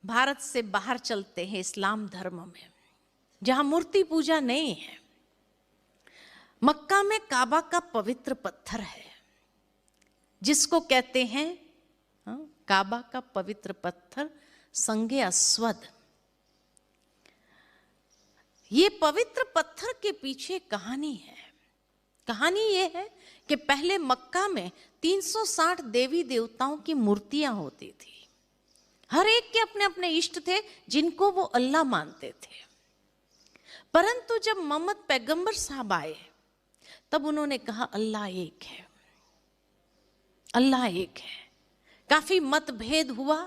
भारत से बाहर चलते हैं इस्लाम धर्म में, जहां मूर्ति पूजा नहीं है। मक्का में काबा का पवित्र पत्थर है जिसको कहते हैं काबा का पवित्र पत्थर संगे अस्वद। ये पवित्र पत्थर के पीछे कहानी है। कहानी ये है कि पहले मक्का में 360 देवी देवताओं की मूर्तियां होती थी। हर एक के अपने अपने इष्ट थे जिनको वो अल्लाह मानते थे। परंतु जब मोहम्मद पैगंबर साहब आए तब उन्होंने कहा अल्लाह एक है, अल्लाह एक है। काफी मतभेद हुआ।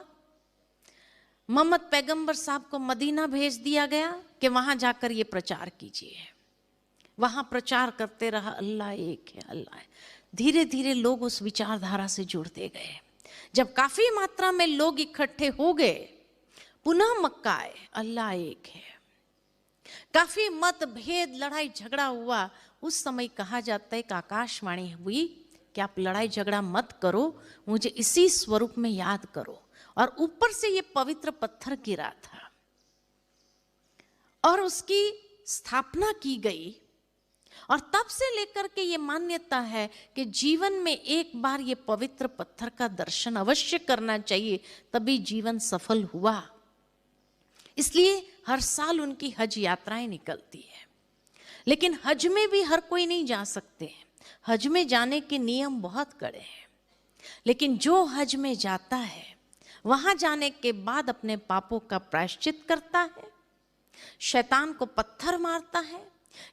मोहम्मद पैगंबर साहब को मदीना भेज दिया गया कि वहां जाकर ये प्रचार कीजिए। वहां प्रचार करते रहा अल्लाह एक है, अल्लाह है। धीरे धीरे लोग उस विचारधारा से जुड़ते गए। जब काफी मात्रा में लोग इकट्ठे हो गए, पुनः मक्का आए, अल्लाह एक है। काफी मतभेद, लड़ाई झगड़ा हुआ। उस समय कहा जाता है कि आकाशवाणी हुई कि आप लड़ाई झगड़ा मत करो, मुझे इसी स्वरूप में याद करो। और ऊपर से ये पवित्र पत्थर गिरा था और उसकी स्थापना की गई। और तब से लेकर के ये मान्यता है कि जीवन में एक बार ये पवित्र पत्थर का दर्शन अवश्य करना चाहिए, तभी जीवन सफल हुआ। इसलिए हर साल उनकी हज यात्राएं निकलती है। लेकिन हज में भी हर कोई नहीं जा सकते। हज में जाने के नियम बहुत कड़े हैं। लेकिन जो हज में जाता है वहां जाने के बाद अपने पापों का प्रायश्चित करता है, शैतान को पत्थर मारता है,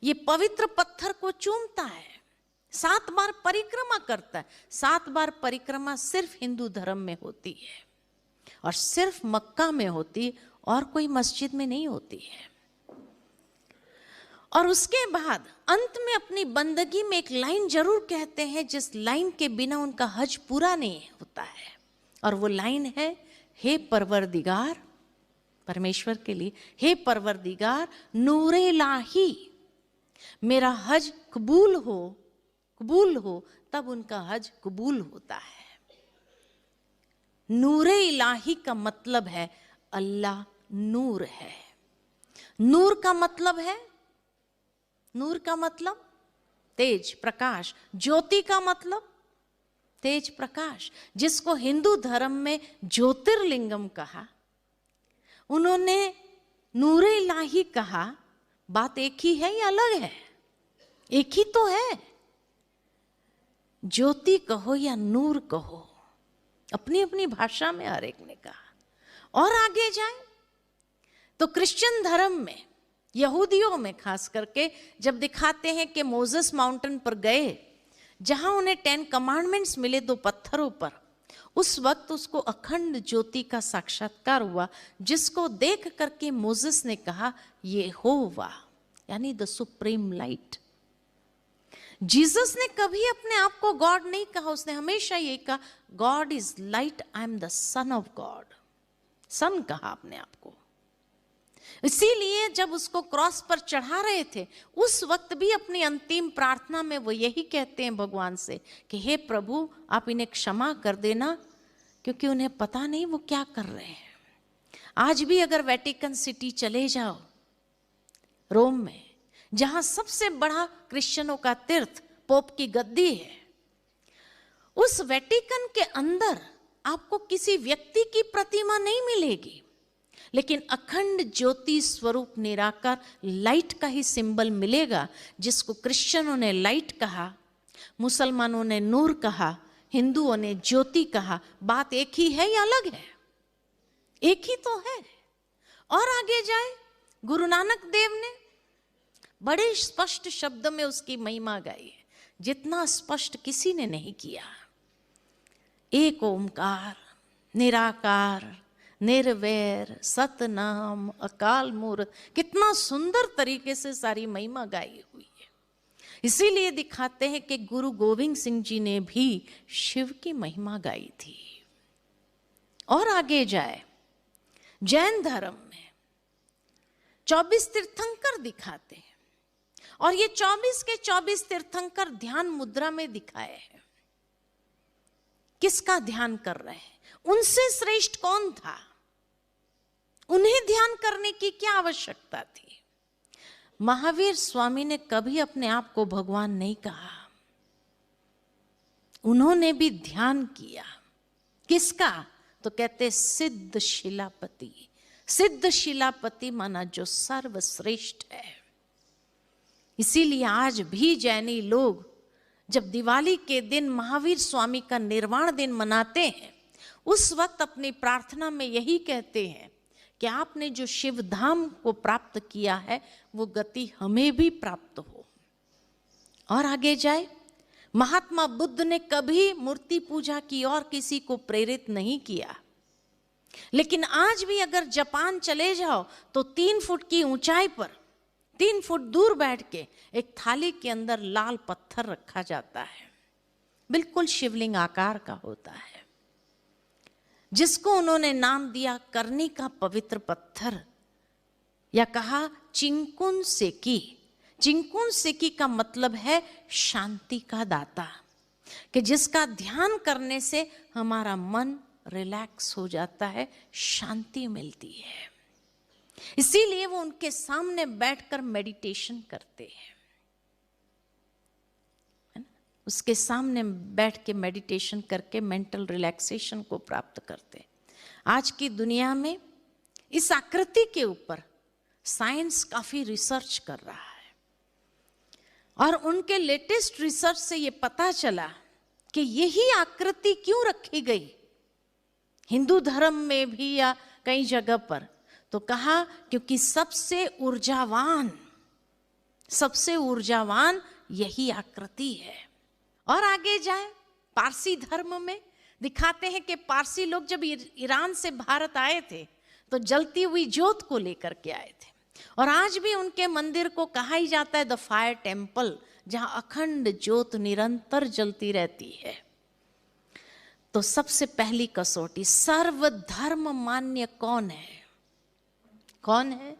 ये पवित्र पत्थर को चूमता है, 7 बार परिक्रमा करता है। 7 बार परिक्रमा सिर्फ हिंदू धर्म में होती है और सिर्फ मक्का में होती है और कोई मस्जिद में नहीं होती है। और उसके बाद अंत में अपनी बंदगी में एक लाइन जरूर कहते हैं जिस लाइन के बिना उनका हज पूरा नहीं होता है। और वो लाइन है, हे परवरदिगार, परमेश्वर के लिए, हे परवरदिगार नूरे लाही, मेरा हज कबूल हो, तब उनका हज कबूल होता है। नूरे इलाही का मतलब है अल्लाह नूर है। नूर का मतलब है, नूर का मतलब तेज, प्रकाश। ज्योति का मतलब तेज, प्रकाश। जिसको हिंदू धर्म में ज्योतिर्लिंगम कहा, उन्होंने नूरे इलाही कहा। बात एक ही है या अलग है? एक ही तो है। ज्योति कहो या नूर कहो, अपनी अपनी भाषा में हर एक ने कहा। और आगे जाए तो क्रिश्चियन धर्म में, यहूदियों में खास करके, जब दिखाते हैं कि मोसेस माउंटेन पर गए जहां उन्हें 10 कमांडमेंट्स मिले 2 पत्थरों पर, उस वक्त उसको अखंड ज्योति का साक्षात्कार हुआ, जिसको देख करके मोसेस ने कहा यहोवा, यानी द सुप्रीम लाइट। जीसस ने कभी अपने आप को गॉड नहीं कहा, उसने हमेशा ये कहा God is light, I am the son of God. Son कहा अपने आप को। इसीलिए जब उसको क्रॉस पर चढ़ा रहे थे उस वक्त भी अपनी अंतिम प्रार्थना में वो यही कहते हैं भगवान से कि हे प्रभु, आप इन्हें क्षमा कर देना, क्योंकि उन्हें पता नहीं वो क्या कर रहे हैं। आज भी अगर वेटिकन सिटी चले जाओ, रोम में, जहां सबसे बड़ा क्रिश्चियनों का तीर्थ पोप की गद्दी है, उस वेटिकन के अंदर आपको किसी व्यक्ति की प्रतिमा नहीं मिलेगी, लेकिन अखंड ज्योति स्वरूप निराकार लाइट का ही सिंबल मिलेगा, जिसको क्रिश्चियनों ने लाइट कहा, मुसलमानों ने नूर कहा, हिंदुओं ने ज्योति कहा। बात एक ही है या अलग है? एक ही तो है। और आगे जाए, गुरु नानक देव ने बड़े स्पष्ट शब्द में उसकी महिमा गाई है, जितना स्पष्ट किसी ने नहीं किया। एक ओमकार, निराकार, निर्वैर, सतनाम, अकाल मूर्त, कितना सुंदर तरीके से सारी महिमा गाई हुई है। इसीलिए दिखाते हैं कि गुरु गोविंद सिंह जी ने भी शिव की महिमा गाई थी। और आगे जाए, जैन धर्म में 24 तीर्थंकर दिखाते हैं, और ये 24 के 24 तीर्थंकर ध्यान मुद्रा में दिखाए हैं। किसका ध्यान कर रहे हैं? उनसे श्रेष्ठ कौन था? करने की क्या आवश्यकता थी? महावीर स्वामी ने कभी अपने आप को भगवान नहीं कहा। उन्होंने भी ध्यान किया। किसका? तो कहते सिद्ध शिलापति। सिद्ध शिलापति माना जो सर्वश्रेष्ठ है। इसीलिए आज भी जैनी लोग जब दिवाली के दिन महावीर स्वामी का निर्वाण दिन मनाते हैं, उस वक्त अपनी प्रार्थना में यही कहते हैं कि आपने जो शिव धाम को प्राप्त किया है वो गति हमें भी प्राप्त हो। और आगे जाए, महात्मा बुद्ध ने कभी मूर्ति पूजा की और किसी को प्रेरित नहीं किया, लेकिन आज भी अगर जापान चले जाओ तो 3 फुट की ऊंचाई पर 3 फुट दूर बैठ के एक थाली के अंदर लाल पत्थर रखा जाता है, बिल्कुल शिवलिंग आकार का होता है, जिसको उन्होंने नाम दिया करनी का पवित्र पत्थर, या कहा चिंकुन सेकी। चिंकुन सेकी का मतलब है शांति का दाता, कि जिसका ध्यान करने से हमारा मन रिलैक्स हो जाता है, शांति मिलती है। इसीलिए वो उनके सामने बैठकर मेडिटेशन करते हैं, है ना? उसके सामने बैठ के मेडिटेशन करके मेंटल रिलैक्सेशन को प्राप्त करते हैं। आज की दुनिया में इस आकृति के ऊपर साइंस काफी रिसर्च कर रहा है, और उनके लेटेस्ट रिसर्च से ये पता चला कि यही आकृति क्यों रखी गई हिंदू धर्म में भी या कई जगह पर, तो कहा क्योंकि सबसे ऊर्जावान यही आकृति है। और आगे जाए, पारसी धर्म में दिखाते हैं कि पारसी लोग जब ईरान से भारत आए थे तो जलती हुई ज्योत को लेकर के आए थे, और आज भी उनके मंदिर को कहा ही जाता है द फायर टेम्पल, जहां अखंड ज्योत निरंतर जलती रहती है। तो सबसे पहली कसौटी, सर्वधर्म मान्य कौन है? कौन है?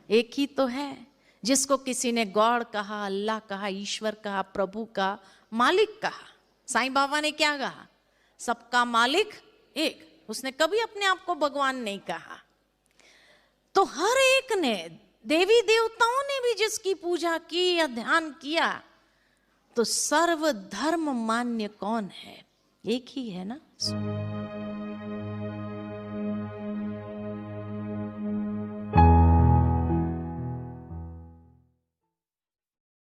एक ही तो है, जिसको किसी ने गॉड कहा, अल्लाह कहा, ईश्वर कहा, प्रभु का, मालिक कहा। साईं बाबा ने क्या कहा? सबका मालिक एक। उसने कभी अपने आप को भगवान नहीं कहा। तो हर एक ने, देवी देवताओं ने भी जिसकी पूजा की या ध्यान किया, तो सर्वधर्म मान्य कौन है? एक ही है ना।